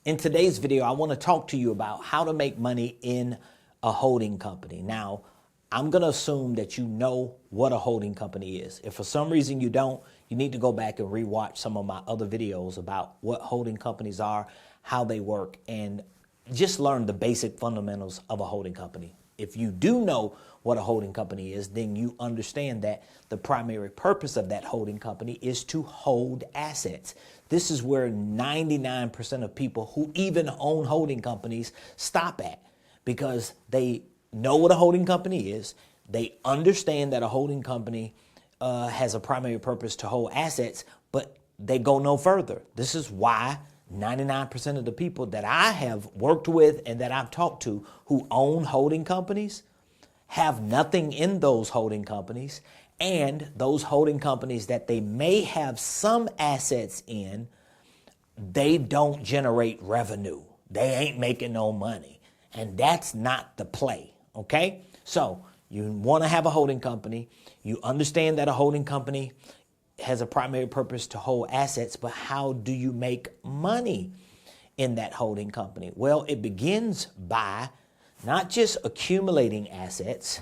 In today's video, I want to talk to you about how to make money in a holding company. Now, I'm going to assume that you know what a holding company is. If for some reason you don't, you need to go back and rewatch some of my other videos about what holding companies are, how they work, and just learn the basic fundamentals of a holding company. If you do know what a holding company is, then you understand that the primary purpose of that holding company is to hold assets. This is where 99% of people who even own holding companies stop at, because they know what a holding company is. They understand that a holding company has a primary purpose to hold assets, but they go no further. This is why 99% of the people that I have worked with and that I've talked to who own holding companies have nothing in those holding companies, and those holding companies that they may have some assets in, they don't generate revenue. They ain't making no money. And that's not the play, okay? So you want to have a holding company. You understand that a holding company has a primary purpose to hold assets, but how do you make money in that holding company? Well, it begins by not just accumulating assets,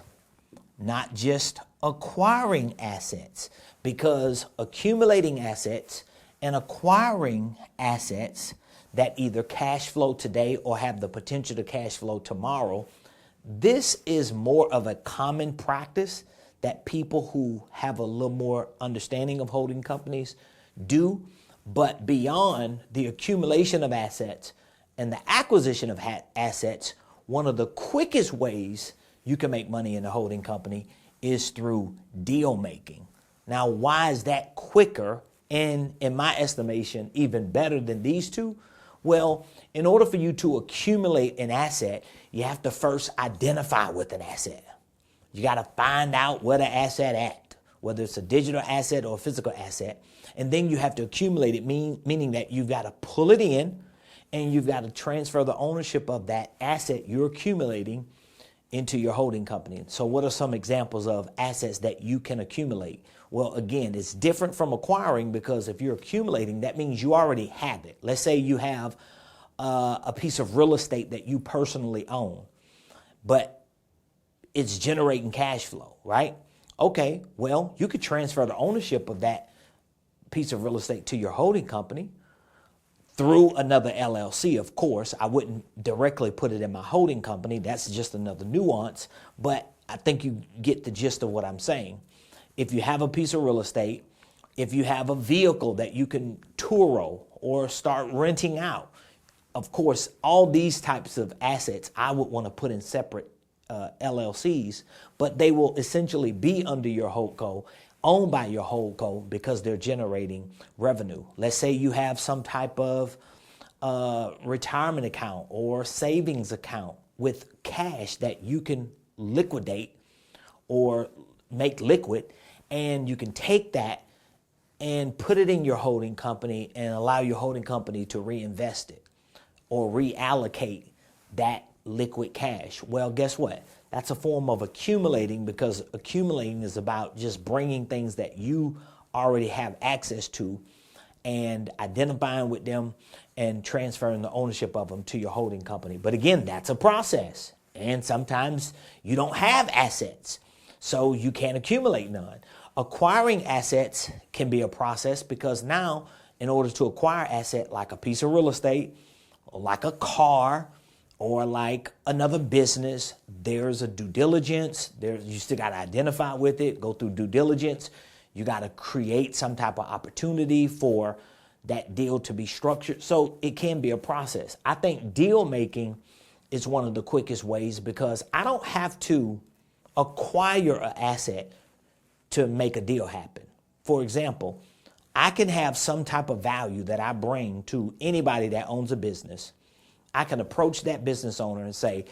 not just acquiring assets, because accumulating assets and acquiring assets that either cash flow today or have the potential to cash flow tomorrow, this is more of a common practice that people who have a little more understanding of holding companies do. But beyond the accumulation of assets and the acquisition of assets, one of the quickest ways you can make money in a holding company is through deal making. Now, why is that quicker and, in my estimation, even better than these two? Well, in order for you to accumulate an asset, you have to first identify with an asset. You got to find out where the asset at, whether it's a digital asset or a physical asset. And then you have to accumulate it, meaning that you've got to pull it in and you've got to transfer the ownership of that asset you're accumulating into your holding company. So what are some examples of assets that you can accumulate? Well, again, it's different from acquiring, because if you're accumulating, that means you already have it. Let's say you have a piece of real estate that you personally own, but it's generating cash flow, right? Okay, well, you could transfer the ownership of that piece of real estate to your holding company through another LLC, of course. I wouldn't directly put it in my holding company. That's just another nuance, but I think you get the gist of what I'm saying. If you have a piece of real estate, if you have a vehicle that you can Turo or start renting out, of course, all these types of assets I would want to put in separate LLCs, but they will essentially be under your holdco, owned by your holdco, because they're generating revenue. Let's say you have some type of retirement account or savings account with cash that you can liquidate or make liquid, and you can take that and put it in your holding company and allow your holding company to reinvest it or reallocate that liquid cash. Well, guess what? That's a form of accumulating, because accumulating is about just bringing things that you already have access to and identifying with them and transferring the ownership of them to your holding company. But again, that's a process. And sometimes you don't have assets, so you can't accumulate none. Acquiring assets can be a process, because now, in order to acquire asset like a piece of real estate or like a car or like another business, there's a due diligence. You still got to identify with it, go through due diligence. You got to create some type of opportunity for that deal to be structured. So it can be a process. I think deal making is one of the quickest ways, because I don't have to acquire an asset to make a deal happen. For example, I can have some type of value that I bring to anybody that owns a business. I can approach that business owner and say,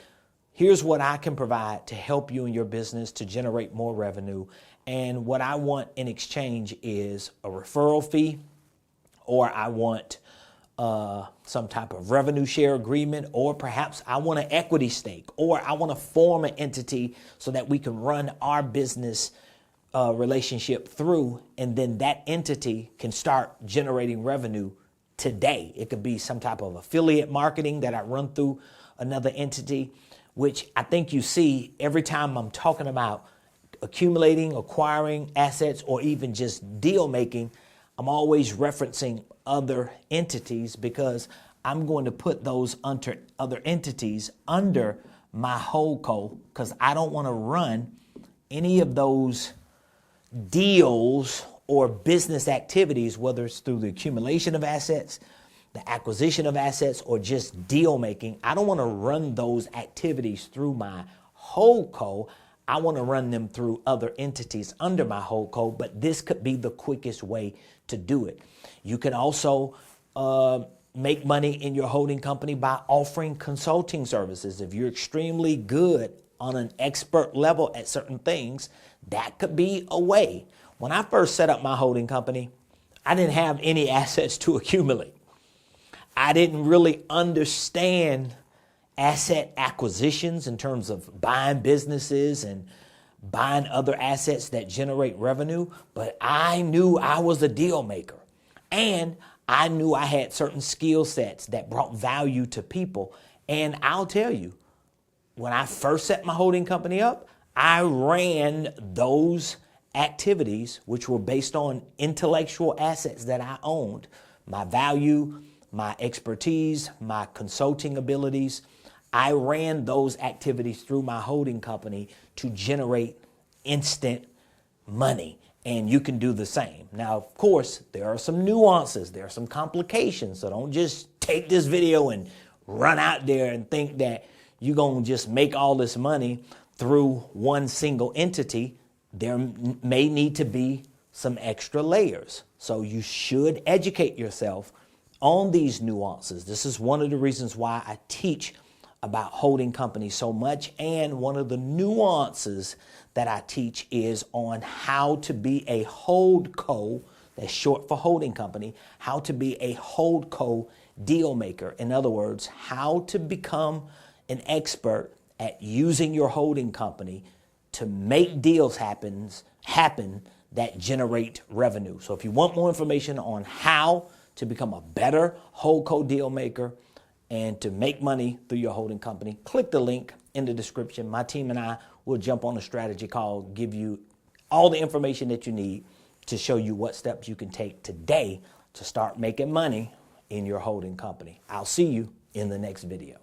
here's what I can provide to help you in your business to generate more revenue. And what I want in exchange is a referral fee, or I want some type of revenue share agreement, or perhaps I want an equity stake, or I want to form an entity so that we can run our business relationship through, and then that entity can start generating revenue today. It could be some type of affiliate marketing that I run through another entity, which I think you see every time I'm talking about accumulating, acquiring assets, or even just deal making. I'm always referencing other entities because I'm going to put those other entities under my holdco because I don't want to run any of those deals or business activities, whether it's through the accumulation of assets, the acquisition of assets, or just deal making. I don't want to run those activities through my holdco. I want to run them through other entities under my holdco, but this could be the quickest way to do it. You can also make money in your holding company by offering consulting services. If you're extremely good on an expert level at certain things, that could be a way. When I first set up my holding company, I didn't have any assets to accumulate. I didn't really understand asset acquisitions in terms of buying businesses and buying other assets that generate revenue, but I knew I was a deal maker. And I knew I had certain skill sets that brought value to people. And I'll tell you, when I first set my holding company up, I ran those activities, which were based on intellectual assets that I owned, my value, my expertise, my consulting abilities. I ran those activities through my holding company to generate instant money. And you can do the same. Now, of course, there are some nuances. There are some complications. So don't just take this video and run out there and think that you're going to just make all this money through one single entity. There may need to be some extra layers. So you should educate yourself on these nuances. This is one of the reasons why I teach about holding companies so much. And one of the nuances that I teach is on how to be a holdco, that's short for holding company, how to be a holdco deal maker. In other words, how to become an expert at using your holding company to make deals happen that generate revenue. So if you want more information on how to become a better holdco deal maker and to make money through your holding company, click the link in the description. My team and I will jump on a strategy call, give you all the information that you need to show you what steps you can take today to start making money in your holding company. I'll see you in the next video.